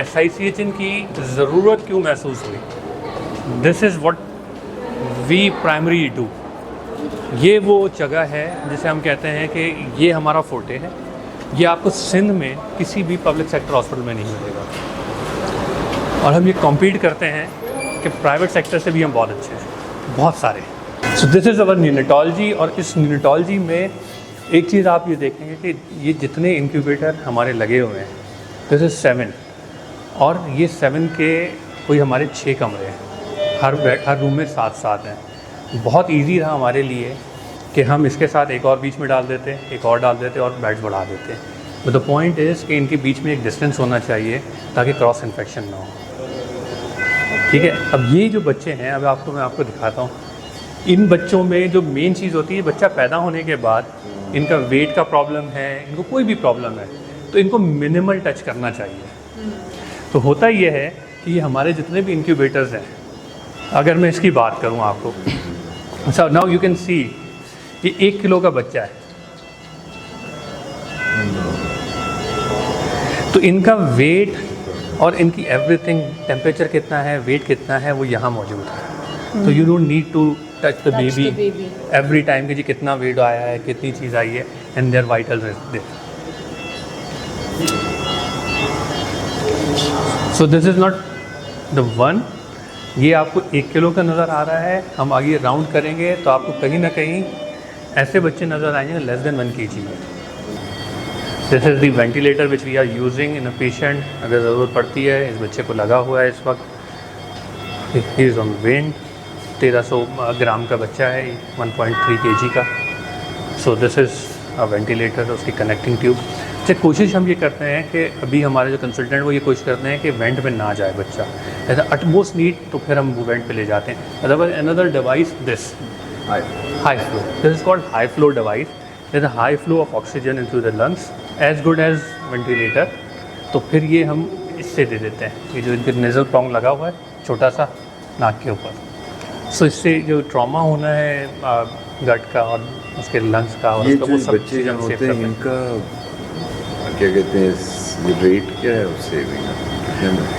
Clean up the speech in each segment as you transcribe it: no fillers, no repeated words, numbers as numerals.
SICHN की ज़रूरत क्यों महसूस हुई? This is what we primary do. ये वो जगह है जिसे हम कहते हैं कि ये हमारा फोर्टे है। ये आपको सिंध में किसी भी पब्लिक सेक्टर हॉस्पिटल में नहीं मिलेगा, और हम ये कॉम्पीट करते हैं कि प्राइवेट सेक्टर से भी हम बहुत अच्छे हैं, बहुत सारे। So this is our neonatology. और इस न्यूनेटोलॉजी में एक चीज़ आप ये देखेंगे कि ये जितने इंक्यूबेटर हमारे लगे हुए हैं, दिस इज़ 7, और ये 7 के कोई हमारे 6 कमरे हैं, हर रूम में 7-7 हैं। बहुत इजी रहा हमारे लिए कि हम इसके साथ एक और बीच में डाल देते, एक और डाल देते और बेड्स बढ़ा देते। बट द पॉइंट इज़ कि इनके बीच में एक डिस्टेंस होना चाहिए ताकि क्रॉस इन्फेक्शन ना हो। ठीक है, अब ये जो बच्चे हैं, अब मैं आपको दिखाता हूँ। इन बच्चों में जो मेन चीज़ होती है, बच्चा पैदा होने के बाद इनका वेट का प्रॉब्लम है, इनको कोई भी प्रॉब्लम है, तो इनको मिनिमल टच करना चाहिए। तो होता ये है कि ये हमारे जितने भी इंक्यूबेटर्स हैं, अगर मैं इसकी बात करूँ आपको, अच्छा नाउ यू कैन सी ये 1 किलो का बच्चा है, तो इनका वेट और इनकी एवरीथिंग, टेम्परेचर कितना है, वेट कितना है, वो यहाँ मौजूद है। तो you don't need to touch the baby every time कि जी कितना वेट आया है, कितनी चीज़ आई है, and their vital they. So this is not the one. ये आपको 1 किलो का नज़र आ रहा है। हम आगे राउंड करेंगे तो आपको कहीं ना कहीं ऐसे बच्चे नज़र आएंगे लेस देन 1 kg में। This is the ventilator which we are using in a patient. अगर ज़रूरत पड़ती है, इस बच्चे को लगा हुआ है इस वक्त, ही इज़ ऑन वेंट। 1300 ग्राम का बच्चा है, 1.3 kg का। सो दिस इज़ अ वेंटिलेटर, उसकी कनेक्टिंग ट्यूब। अच्छा, कोशिश हम ये करते हैं कि अभी हमारे जो कंसल्टेंट वो ये कोशिश करते हैं कि वेंट पे ना जाए बच्चा, ऐसा अटमोस्ट नीड, तो फिर हम वो वेंट पे ले जाते हैं। Otherwise another device, this high flow, this is called high flow device. There is a high flow of oxygen into the lungs, as good as ventilator. तो फिर ये हम इससे दे देते हैं, ये जो इनके नेज़ल प्रोंग लगा हुआ है छोटा सा नाक के ऊपर। सो इससे जो ट्रॉमा होना है गट का और उसके लंग्स का, और उसका वो सब चीज़ हम सेव करते हैं। इनका क्या कहते हैं, रेट क्या है उससे?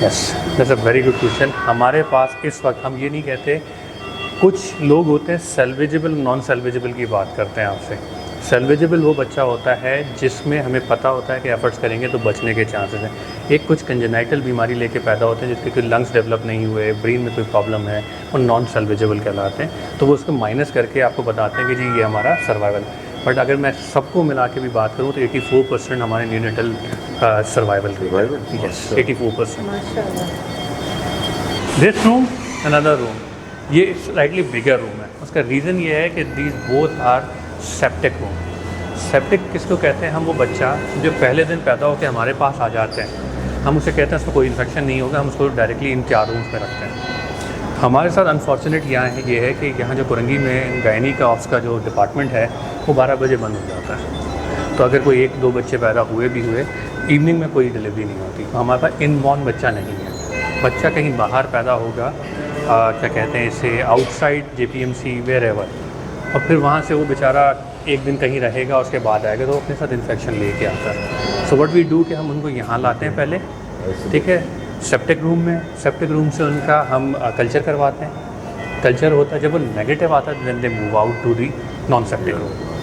Yes, that's a very good question. हमारे पास इस वक्त, हम ये नहीं कहते, कुछ लोग होते हैं सेल्वेजेबल, नॉन सेल्वेजेबल की बात करते हैं आपसे। सेल्वेजेबल वो बच्चा होता है जिसमें हमें पता होता है कि एफर्ट्स करेंगे तो बचने के चांसेस हैं। एक कुछ कंजेनाइटल बीमारी लेके पैदा होते हैं जिसके कोई लंग्स डेवलप नहीं हुए, ब्रेन में कोई प्रॉब्लम है, और नॉन सेल्वेजेबल कहलाते हैं। तो वो उसको माइनस करके आपको बताते हैं कि जी ये हमारा सर्वाइवल। बट अगर मैं सबको मिला के भी बात करूँ तो 84% हमारे न्यूनेटल सर्वाइवल रेट है। Yes, 84%। This room, another room, ये स्लाइटली बिगर रूम है। उसका रीज़न ये है कि these both are septic room. Septic किसको कहते हैं? हम वो बच्चा जो पहले दिन पैदा होकर हमारे पास आ जाते हैं, हम उसे कहते हैं उसमें कोई इन्फेक्शन नहीं होगा, हम उसको डायरेक्टली इन 4 रूम्स में रखते हैं। हमारे साथ अनफॉर्चुनेट यहाँ है ये है कि यहाँ जो कुरंगी में गायनी का ऑप्स का जो डिपार्टमेंट है वो 12 बजे बंद हो जाता है। तो अगर कोई 1-2 बच्चे पैदा हुए भी हुए, इवनिंग में कोई डिलीवरी नहीं होती। तो हमारे पास इनबॉर्न बच्चा नहीं है। बच्चा कहीं बाहर पैदा होगा, क्या कहते हैं इसे, आउटसाइड JPMC वेयर एवर, और फिर वहाँ से वो बेचारा एक दिन कहीं रहेगा, उसके बाद आएगा तो अपने साथ इन्फेक्शन लेके आता है। सो व्हाट वी डू कि हम उनको यहाँ लाते हैं पहले, ठीक है, सेप्टिक रूम में। सेप्टिक रूम से उनका हम कल्चर करवाते हैं। कल्चर होता है, जब वो नेगेटिव आता है then they move out to the non septic room.